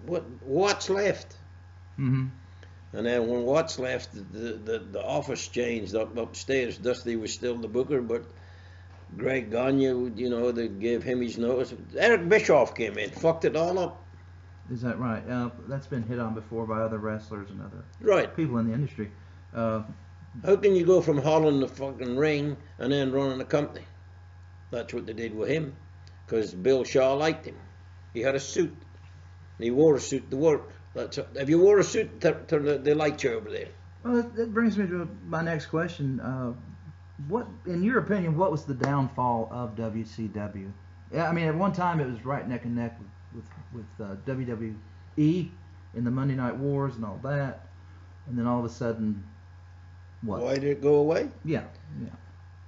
Watts left. Mm-hmm. And then when Watts left, the office changed upstairs. Dusty was still the booker, but Greg Gagne, they gave him his notice. Eric Bischoff came in, fucked it all up. Is that right? That's been hit on before by other wrestlers and other Right. people in the industry. How can you go from hauling the fucking ring and then running a company? That's what they did with him, because Bill Shaw liked him. He had a suit. And he wore a suit to work. If you wore a suit, they liked you over there. Well, that brings me to my next question. What, in your opinion, what was the downfall of WCW? Yeah, I mean, at one time it was right neck and neck with WWE in the Monday Night Wars and all that, and then all of a sudden, what? Why did it go away? Yeah.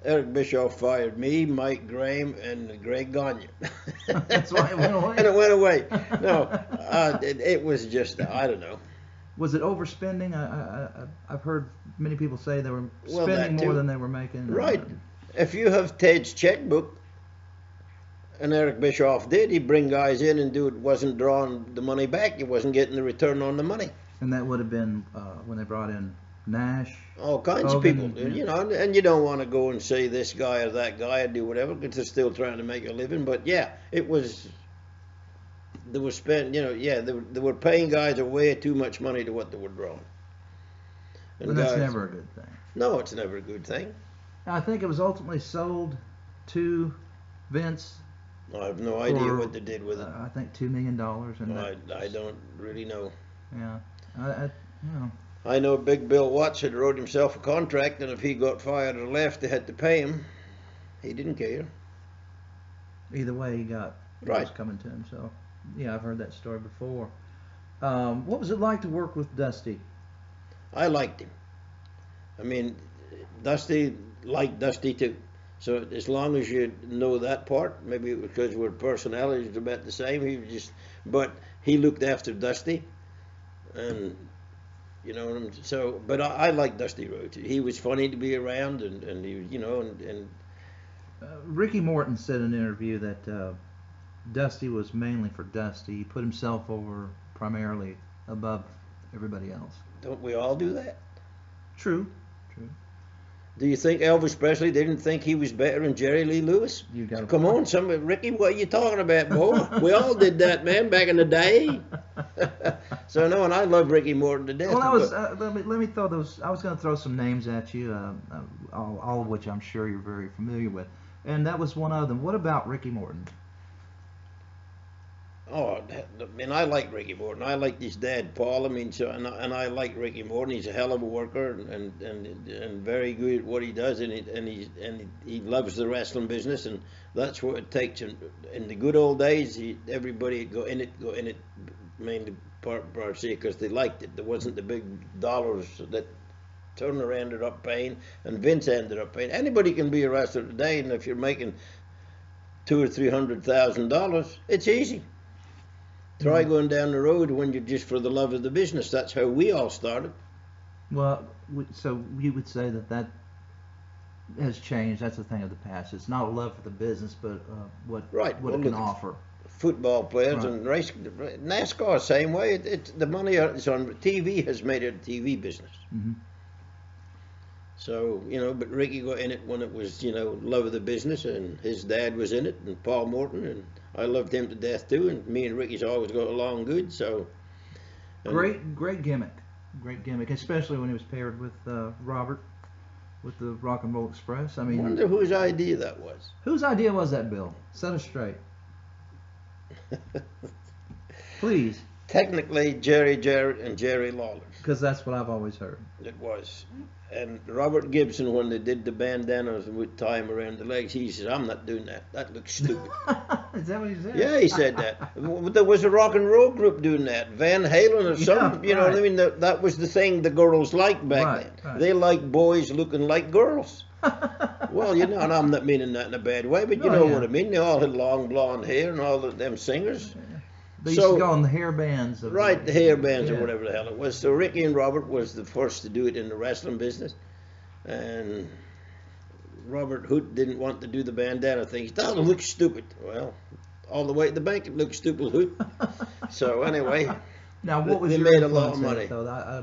Eric Bischoff fired me, Mike Graham, and Greg Gagne. That's why it went away. And it went away. No, it was just, I don't know. Was it overspending? I've heard many people say they were spending more than they were making. Right. If you have Ted's checkbook, and Eric Bischoff did, he'd bring guys in and wasn't drawing the money back. He wasn't getting the return on the money. And that would have been when they brought in Nash. All kinds of people, and you don't want to go and say this guy or that guy or do whatever, because they're still trying to make a living. But yeah, they were they were paying guys way too much money to what they were drawing. And that's never a good thing. No, it's never a good thing. I think it was ultimately sold to Vince. I have no idea what they did with it. I think $2 million. And I don't really know. Yeah, I know Big Bill Watts had wrote himself a contract, and if he got fired or left, they had to pay him. He didn't care. Either way, he got what was coming to him. So, yeah, I've heard that story before. What was it like to work with Dusty? I liked him. I mean, Dusty liked Dusty too. So as long as you know that part, maybe because we're personalities about the same, but he looked after Dusty, and but I like Dusty Rhodes. He was funny to be around, and he, Ricky Morton said in an interview that Dusty was mainly for Dusty. He put himself over primarily above everybody else. Don't we all do that? True. Do you think Elvis Presley didn't think he was better than Jerry Lee Lewis? Come on, Ricky, what are you talking about, boy? We all did that, man, back in the day. So no, and I love Ricky Morton to death. Well, that was let me throw those. I was going to throw some names at you, all of which I'm sure you're very familiar with, and that was one of them. What about Ricky Morton? Oh, I mean, I like Ricky Morton. I like his dad, Paul. I mean, and I like Ricky Morton. He's a hell of a worker and very good at what he does, and he loves the wrestling business, and that's what it takes. In the good old days, everybody would go in it mainly per se because they liked it. There wasn't the big dollars that Turner ended up paying and Vince ended up paying. Anybody can be a wrestler today, and if you're making $200,000 or $300,000, it's easy. Try going down the road when you're just for the love of the business. That's how we all started. Well, so you would say that has changed. That's a thing of the past. It's not a love for the business, but what it can offer. Football players and race, NASCAR, same way. The money is on TV has made it a TV business. Mm-hmm. So, but Ricky got in it when it was, love of the business, and his dad was in it, and Paul Morton, and I loved him to death too, and me and Ricky's always got along good, so. Great gimmick, especially when he was paired with Robert, with the Rock and Roll Express. I mean, wonder whose idea that was. Whose idea was that, Bill? Set us straight. Please. Technically, Jerry Jarrett and Jerry Lawler. Because that's what I've always heard. It was. And Robert Gibson, when they did the bandanas with tie him around the legs, he said, "I'm not doing that. That looks stupid." Is that what he said? Yeah, he said that. There was a rock and roll group doing that. Van Halen or something. You know what I mean? That was the thing the girls liked back then. Right. They liked boys looking like girls. Well, and I'm not meaning that in a bad way, but you know what I mean. They all had long blonde hair and all of them singers. They used to go on the hair bands. The hair bands or whatever the hell it was. So Ricky and Robert was the first to do it in the wrestling business. And Robert Hoot didn't want to do the bandana thing. He thought it looked stupid. Well, all the way to the bank. It looked stupid. Who? So anyway, Now, what was they your made a influence lot of in money. it,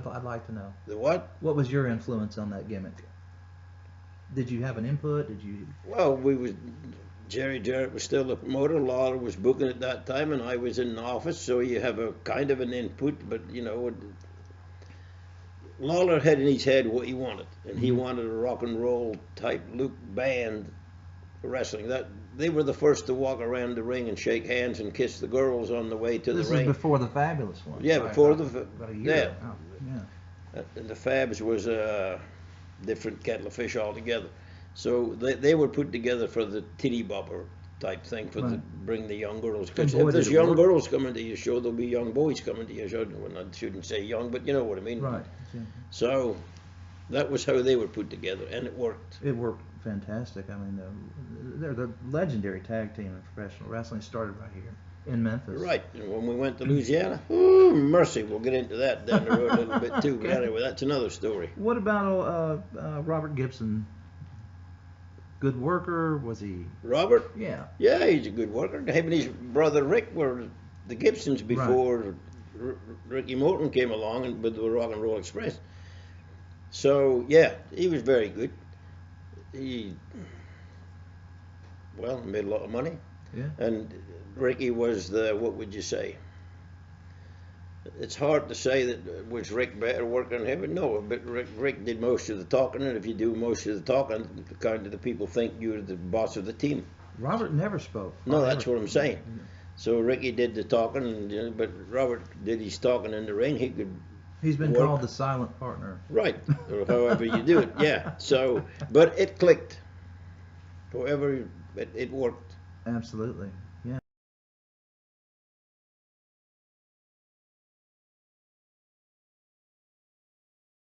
though? I'd like to know. The what? What was your influence on that gimmick? Did you have an input? Did you? Well, Jerry Jarrett was still the promoter. Lawler was booking at that time, and I was in the office, so you have a kind of an input. But Lawler had in his head what he wanted, and he wanted a rock and roll type look band wrestling. That they were the first to walk around the ring and shake hands and kiss the girls on the way to This the ring. is before the Fabulous one. Yeah, right? before about a year. yeah. Ago. Yeah. And the Fabs was a different kettle of fish altogether. So they were put together for the titty bopper type thing for bring the young girls. Because if there's young girls coming to your show, there'll be young boys coming to your show. Well, I shouldn't say young, but you know what I mean. Right. So that was how they were put together, and it worked. It worked fantastic. I mean, they're the legendary tag team in professional wrestling. Started right here in Memphis. Right. And when we went to Louisiana, oh, mercy, we'll get into that down the road a little bit too. But anyway, that's another story. What about Robert Gibson? Good worker, was he? Robert? Yeah. Yeah, he's a good worker. Him and his brother Rick were the Gibsons before Ricky Morton came along and with the Rock and Roll Express. So yeah, he was very good. He made a lot of money. Yeah. And Ricky was what would you say? It's hard to say that was Rick better working than him, but no. But Rick did most of the talking, and if you do most of the talking, kind of the people think you're the boss of the team. Robert never spoke. No, that's what I'm saying. So Ricky did the talking, but Robert did his talking in the ring. He could. He's been called the silent partner. Right, or however you do it. Yeah. So, but it clicked. However, it worked. Absolutely.